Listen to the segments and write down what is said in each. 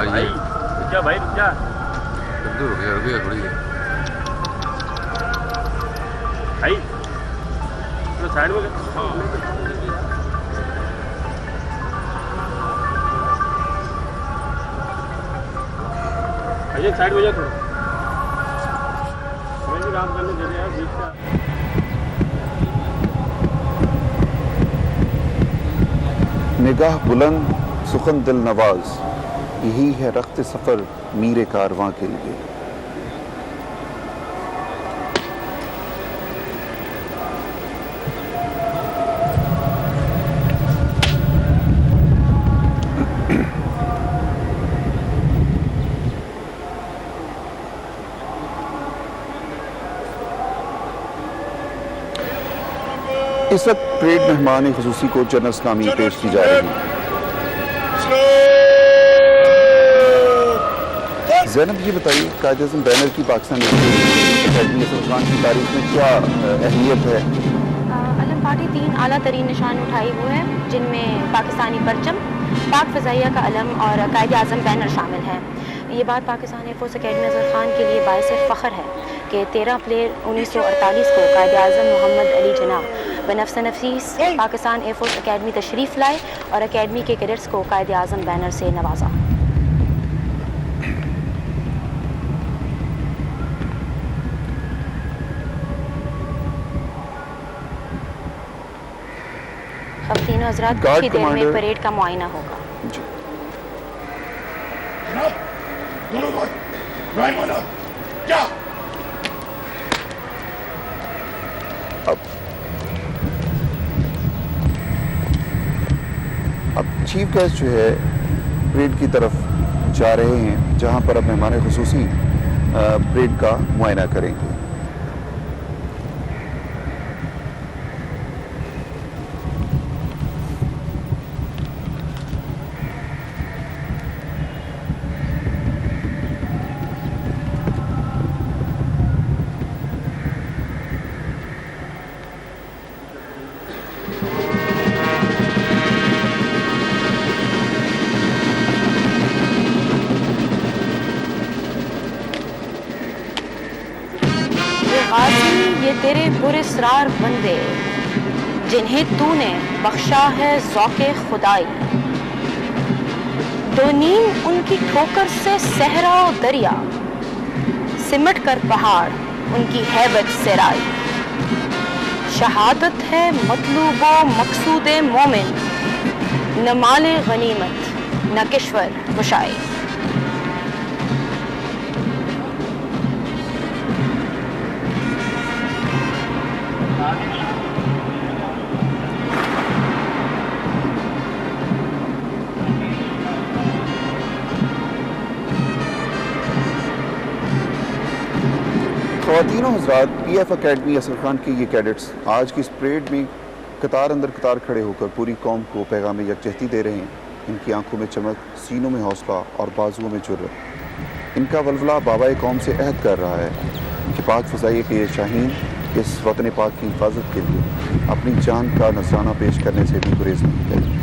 भाई ये रुक जा भाई रुक जा। रुक गया थोड़ी देर। भाई थोड़ा साइड में भाई एक साइड में जा थोड़ा, हमें भी काम करने दे रहे यार बीच का। निगाह बुलंद सुखन दिल नवाज, यही है रख्त सफ़र मीरे कारवां के लिए। इस वक्त परेड मेहमान खुसूसी को जनरल इस्लामी पेश की जा रही है। ज़ैनब ये बताइए, कायद-ए-आज़म बैनर की पाकिस्तान अकेडमी असद खान की तारीख में क्या अहमियत है? अलम पार्टी 3 आला तरीन निशान उठाए हुए हैं, जिनमें पाकिस्तानी परचम, पाक फ़ज़ाइया का अलम और कायद-ए-आज़म बैनर शामिल हैं। ये बात पाकिस्तान एयरफोर्स अकेडमी असद खान के लिए बाइस फ़ख्र है कि 13 अप्रैल 1948 को कायद-ए-आज़म मोहम्मद अली जिन्ना बनफ्स नफीस पाकिस्तान एयरफोर्स अकेडमी तशरीफ़ लाए और अकेडमी के कैडेट्स को कायद-ए-आज़म बैनर से नवाजा। ख़वातीन हज़रात कुछ ही देर में परेड का मुआयना होगा। अब चीफ गेस्ट जो है परेड की तरफ जा रहे हैं, जहां पर अब मेहमान खुसूसी परेड का मुआयना करेंगे। ये तेरे पुरस्रार बंदे जिन्हें तूने बख्शा है ज़ौक़े खुदाई, तो नीम उनकी ठोकर से सहरा और दरिया, सिमट कर पहाड़ उनकी हैबत से राई। शहादत है मतलूबो मकसूदे मोमिन, न माले गनीमत न किश्वर कुशाई। ख़वातीन हज़रात, PF अकेडमी असद खान के ये कैडेट्स आज की इस परेड में कतार अंदर कतार खड़े होकर पूरी कौम को पैगाम यकजहती दे रहे हैं। इनकी आंखों में चमक, सीनों में हौसला और बाजुओं में जुर्रत। इनका वलवला बाबाए कौम से अहद कर रहा है कि पाक फ़ज़ाइया के ये शाहीन इस वतन पाक की हिफाजत के लिए अपनी जान का नजराना पेश करने से भी गुरेज नहीं करेंगे।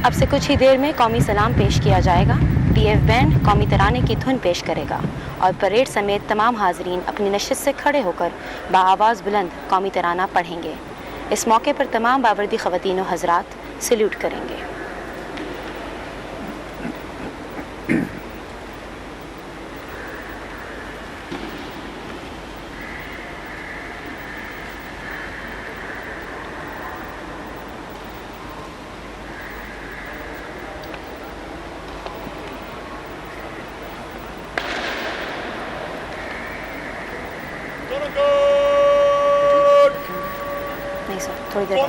अब से कुछ ही देर में कौमी सलाम पेश किया जाएगा। TF बैंड कौमी तराने की धुन पेश करेगा और परेड समेत तमाम हाजरीन अपनी नशिस्त से खड़े होकर बाआवाज़ बुलंद कौमी तराना पढ़ेंगे। इस मौके पर तमाम बावर्दी ख़वातीन व हज़रात सल्यूट करेंगे। नहीं सर, थोड़ी देर बाद।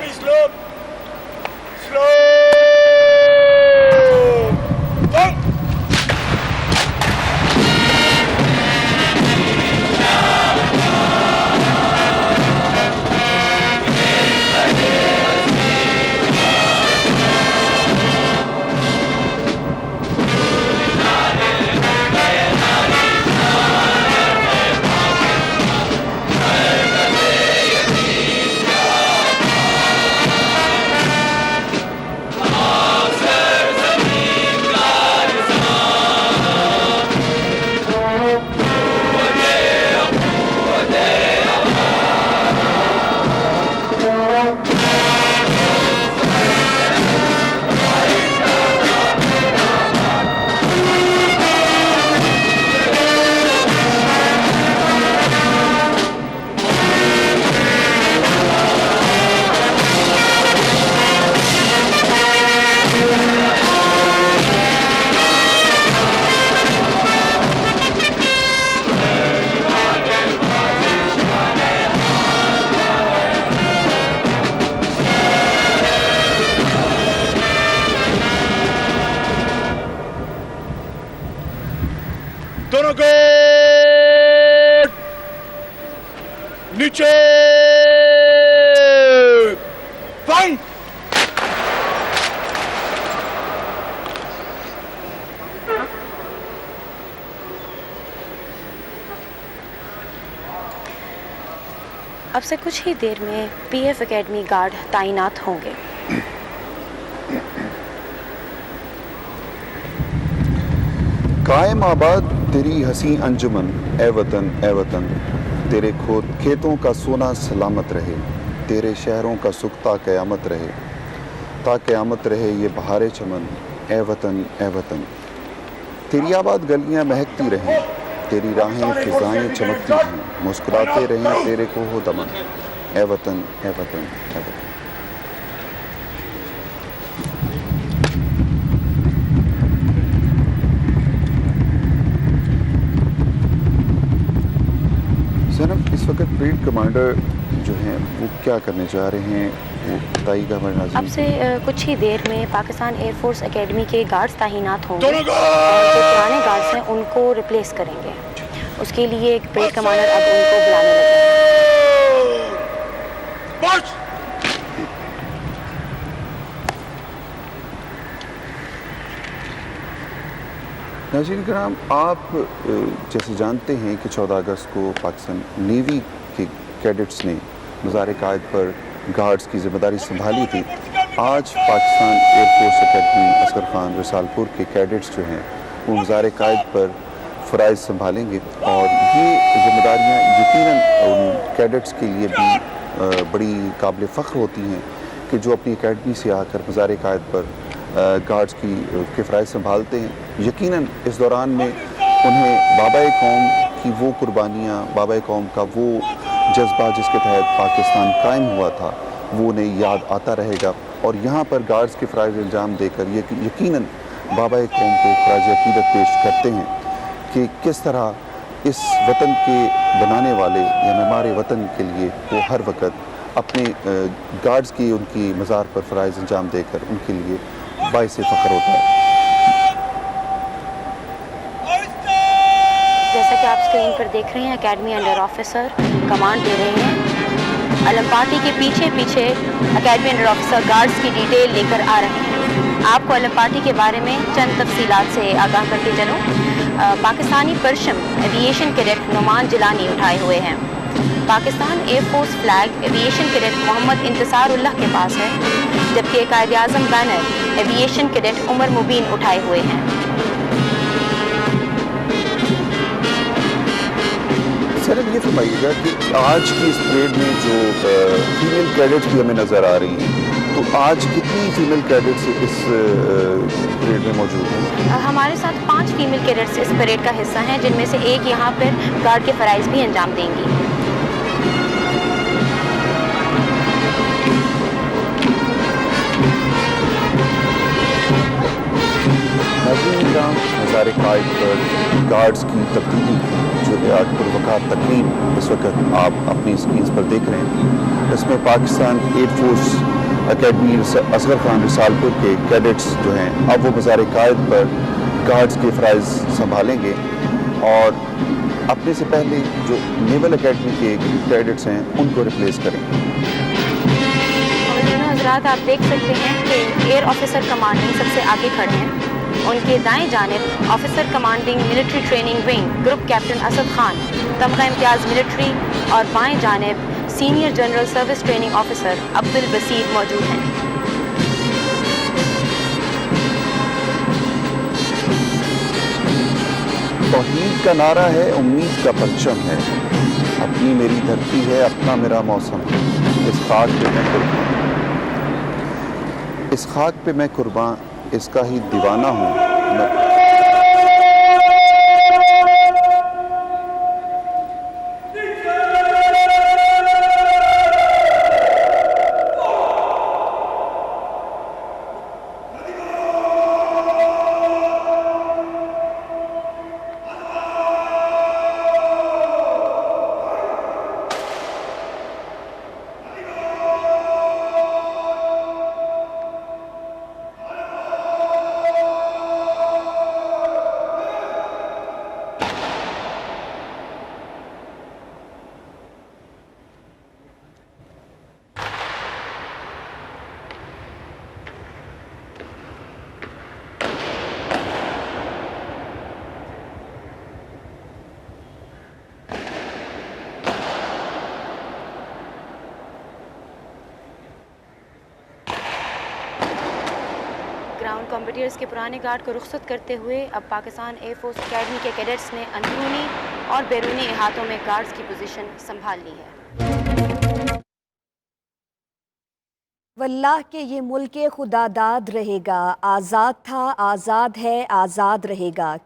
दोनों गार्ड नीचे फाइन। अब से कुछ ही देर में पीएफ एकेडमी गार्ड तैनात होंगे। कायम आबाद तेरी हसी अंजुमन, ए वतन तेरे खेतों का सोना सलामत रहे, तेरे शहरों का सुख ता क़यामत रहे ये बहारे चमन, ए वतन तेरी आबाद गलियां महकती रहें, तेरी राहें फिजाएं चमकती हैं, मुस्कुराते रहें तेरे को हो दमन, ए वतन। जनाब, इस वक्त परेड कमांडर जो हैं वो क्या करने जा रहे हैं, वो बताइएगा हमारे नाज़रीन। अब से कुछ ही देर में पाकिस्तान एयरफोर्स एकेडमी के गार्ड्स तैनात होंगे और जो पुराने गार्ड्स हैं उनको रिप्लेस करेंगे। उसके लिए एक परेड कमांडर अब उनको बुलाने लगे। नाज़रीन कराम, आप जैसे जानते हैं कि 14 अगस्त को पाकिस्तान नेवी के कैडेट्स ने मज़ार कायद पर गार्ड्स की ज़िम्मेदारी संभाली थी। आज पाकिस्तान एयरफोर्स एकेडमी असगर खान रिसालपुर के कैडेट्स जो हैं वो मज़ार कायद पर फ़राइज़ संभालेंगे और ये ज़िम्मेदारियाँ यकीनन उन कैडेट्स के लिए भी बड़ी काबिल फ़ख्र होती हैं कि जो अपनी एकेडमी से आकर मज़ार कायद पर गार्ड्स की फ़राइज़ संभालते हैं। यकीनन इस दौरान में उन्हें बाबा कौम की वो कुर्बानियाँ, बाबा कौम का वो जज्बा जिसके तहत पाकिस्तान कायम हुआ था, वो उन्हें याद आता रहेगा और यहाँ पर गार्ड्स के फ़राइज़ अंजाम देकर यकीनन बाबा कौम को ख़राज अक़ीदत पेश करते हैं कि किस तरह इस वतन के बनाने वाले या मेमार वतन के लिए वो हर वक्त अपने गार्ड्स की उनकी मज़ार पर फ़राइज़ अंजाम देकर उनके लिए बाइस फ़ख्र होता है। जैसा कि आप स्क्रीन पर देख रहे हैं, एकेडमी अंडर ऑफिसर कमांड दे रहे हैं। अलम पार्टी के पीछे पीछे एकेडमी अंडर ऑफिसर गार्ड्स की डिटेल लेकर आ रहे हैं। आपको अलम पार्टी के बारे में चंद तफसीलात से आगाह करके चलूँ। पाकिस्तानी परचम एविएशन कैडेट नुमान जिलानी उठाए हुए हैं। Pakistan air force flag aviation cadet Mohammad Intisarullah के पास है, जबकि Quaid Azam banner aviation cadet Umar Mubeen उठाए हुए हैं। सर, ये फरमाइएगा कि आज की इस परेड में जो फीमेल कैडेट्स भी हमें नज़र आ रही हैं, तो आज कितनी फीमेल कैडेट्स इस परेड में मौजूद हैं? हमारे साथ 5 फीमेल कैडेट्स इस परेड का हिस्सा हैं, जिनमें से एक यहाँ पर गार्ड के फ़राइज़ भी अंजाम देंगी। मज़ार कायद पर गार्ड्स की तब्दीली जो है पुरवकार तकरीब इस वक्त आप अपनी स्क्रीन पर देख रहे हैं। इसमें पाकिस्तान एयरफोर्स एकेडमी असगर खान रिसालपुर के कैडेट्स जो हैं अब वो मज़ार कायद पर गार्ड्स के फ़राइज़ संभालेंगे और अपने से पहले जो नेवल एकेडमी के कैडेट्स हैं उनको रिप्लेस करेंगे। दोनों हज़रात आप देख सकते हैं कि एयर ऑफिसर कमांडिंग सबसे आगे खड़े हैं। उनके दाएं जानिब officer commanding military training wing group captain Asad Khan, Tamgha Imtiaz military, और बाएं जानिब senior general service training officer Abdul Basir मौजूद हैं। तौहीद का नारा है, उम्मीद का परचम है, अपनी मेरी धरती है, अपना मेरा मौसम है, इस खाक पे मैं कुर्बान, इसका ही दीवाना हूँ मैं। ग्राउंड कॉम्पिटिटर्स के पुराने गार्ड को रुखसत करते हुए अब पाकिस्तान एयर फोर्स अकेडमी के कैडेट्स ने अंदरूनी और बैरूनी इहातों में गार्ड्स की पोजीशन संभाल ली है। वल्लाह के ये मुल्क खुदादाद रहेगा, आज़ाद था, आज़ाद है, आज़ाद रहेगा।